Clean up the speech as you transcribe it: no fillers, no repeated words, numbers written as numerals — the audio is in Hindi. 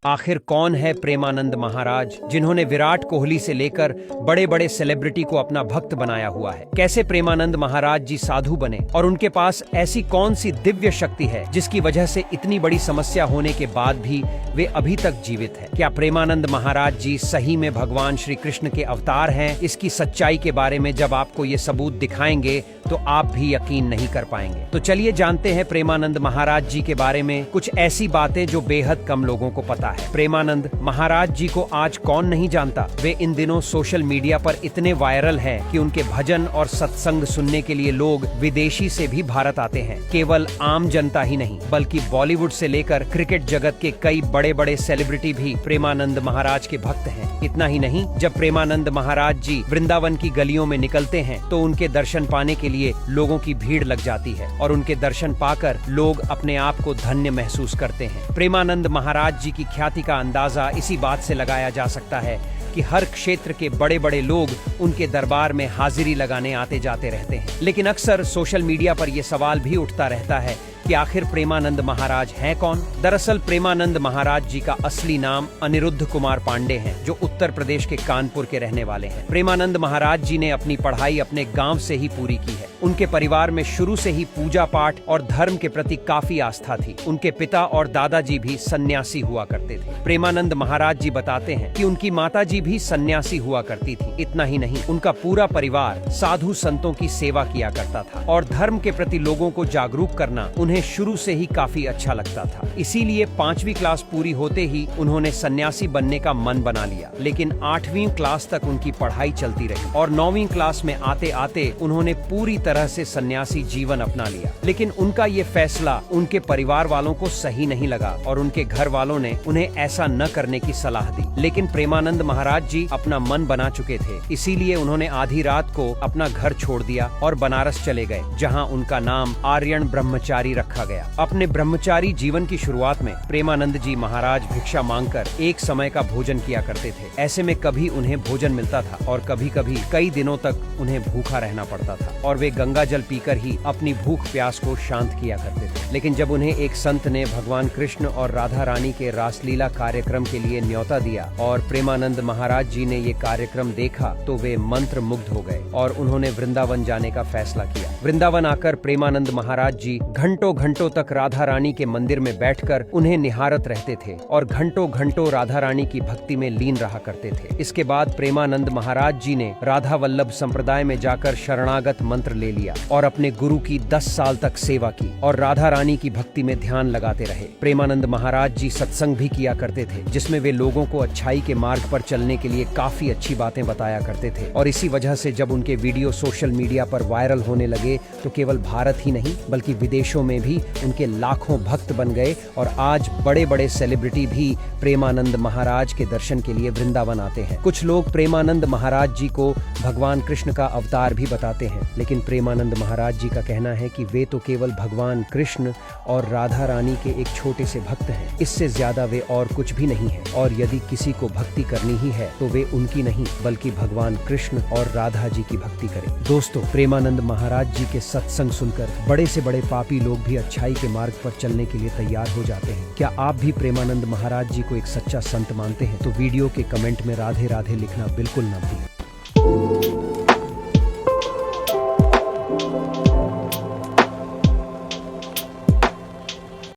आखिर कौन है प्रेमानंद महाराज, जिन्होंने विराट कोहली से लेकर बड़े बड़े सेलिब्रिटी को अपना भक्त बनाया हुआ है? कैसे प्रेमानंद महाराज जी साधु बने और उनके पास ऐसी कौन सी दिव्य शक्ति है जिसकी वजह से इतनी बड़ी समस्या होने के बाद भी वे अभी तक जीवित हैं? क्या प्रेमानंद महाराज जी सही में भगवान श्री कृष्ण के अवतार हैं? इसकी सच्चाई के बारे में जब आपको ये सबूत दिखाएंगे तो आप भी यकीन नहीं कर पाएंगे। तो चलिए जानते हैं प्रेमानंद महाराज जी के बारे में कुछ ऐसी बातें जो बेहद कम लोगों को पता है। प्रेमानंद महाराज जी को आज कौन नहीं जानता। वे इन दिनों सोशल मीडिया पर इतने वायरल हैं कि उनके भजन और सत्संग सुनने के लिए लोग विदेशी से भी भारत आते हैं। केवल आम जनता ही नहीं बल्कि बॉलीवुड से लेकर क्रिकेट जगत के कई बड़े बड़े सेलिब्रिटी भी प्रेमानंद महाराज के भक्त हैं। इतना ही नहीं, जब प्रेमानंद महाराज जी वृंदावन की गलियों में निकलते हैं तो उनके दर्शन पाने के लिए लोगों की भीड़ लग जाती है और उनके दर्शन पाकर लोग अपने आप को धन्य महसूस करते हैं। प्रेमानंद महाराज जी की ख्याति का अंदाजा इसी बात से लगाया जा सकता है कि हर क्षेत्र के बड़े बड़े लोग उनके दरबार में हाजिरी लगाने आते जाते रहते हैं। लेकिन अक्सर सोशल मीडिया पर यह सवाल भी उठता रहता है कि आखिर प्रेमानंद महाराज हैं कौन? दरअसल प्रेमानंद महाराज जी का असली नाम अनिरुद्ध कुमार पांडे है, जो उत्तर प्रदेश के कानपुर के रहने वाले हैं। प्रेमानंद महाराज जी ने अपनी पढ़ाई अपने गांव से ही पूरी की है। उनके परिवार में शुरू से ही पूजा पाठ और धर्म के प्रति काफी आस्था थी। उनके पिता और दादाजी भी सन्यासी हुआ करते थे। प्रेमानंद महाराज जी बताते हैं कि उनकी माताजी भी सन्यासी हुआ करती थी। इतना ही नहीं, उनका पूरा परिवार साधु संतों की सेवा किया करता था और धर्म के प्रति लोगों को जागरूक करना उन्हें शुरू से ही काफी अच्छा लगता था। इसीलिए 5वीं क्लास पूरी होते ही उन्होंने सन्यासी बनने का मन बना लिया। लेकिन 8वीं क्लास तक उनकी पढ़ाई चलती रही और 9वीं क्लास में आते आते उन्होंने पूरी तरह से सन्यासी जीवन अपना लिया। लेकिन उनका ये फैसला उनके परिवार वालों को सही नहीं लगा और उनके घर वालों ने उन्हें ऐसा न करने की सलाह दी। लेकिन प्रेमानंद महाराज जी अपना मन बना चुके थे, इसीलिए उन्होंने आधी रात को अपना घर छोड़ दिया और बनारस चले गए, जहाँ उनका नाम आर्यन ब्रह्मचारी रखा गया। अपने ब्रह्मचारी जीवन की शुरुआत में प्रेमानंद जी महाराज भिक्षा मांगकर एक समय का भोजन किया करते थे। ऐसे में कभी उन्हें भोजन मिलता था और कभी कभी कई दिनों तक उन्हें भूखा रहना पड़ता था और वे गंगा जल पीकर ही अपनी भूख प्यास को शांत किया करते थे। लेकिन जब उन्हें एक संत ने भगवान कृष्ण और राधा रानी के रासलीला कार्यक्रम के लिए न्योता दिया और प्रेमानंद महाराज जी ने ये कार्यक्रम देखा तो वे मंत्र मुग्ध हो गए और उन्होंने वृंदावन जाने का फैसला किया। वृंदावन आकर प्रेमानंद महाराज जी घंटों घंटों तक राधा रानी के मंदिर में बैठकर उन्हें निहारत रहते थे और घंटों घंटों राधा रानी की भक्ति में लीन रहा करते थे। इसके बाद प्रेमानंद महाराज जी ने राधा वल्लभ संप्रदाय में जाकर शरणागत मंत्र ले लिया और अपने गुरु की 10 साल तक सेवा की और राधा रानी की भक्ति में ध्यान लगाते रहे। प्रेमानंद महाराज जी सत्संग भी किया करते थे, जिसमें वे लोगों को अच्छाई के मार्ग पर चलने के लिए काफी अच्छी बातें बताया करते थे। और इसी वजह से जब उनके वीडियो सोशल मीडिया पर वायरल होने लगे तो केवल भारत ही नहीं बल्कि विदेशों में भी उनके लाखों भक्त बन गए और आज बड़े बड़े सेलिब्रिटी भी प्रेमानंद महाराज के दर्शन के लिए वृंदावन आते हैं। कुछ लोग प्रेमानंद महाराज जी को भगवान कृष्ण का अवतार भी बताते हैं, लेकिन प्रेमानंद महाराज जी का कहना है कि वे तो केवल भगवान कृष्ण और राधा रानी के एक छोटे से भक्त हैं। इससे ज्यादा वे और कुछ भी नहीं है और यदि किसी को भक्ति करनी ही है तो वे उनकी नहीं बल्कि भगवान कृष्ण और राधा जी की भक्ति करें। दोस्तों, प्रेमानंद महाराज जी के सत्संग सुनकर बड़े से बड़े पापी लोग भी अच्छाई के मार्ग पर चलने के लिए तैयार हो जाते हैं। क्या आप भी प्रेमानंद महाराज जी को एक सच्चा संत मानते हैं? तो वीडियो के कमेंट में राधे राधे लिखना बिल्कुल न भूलें।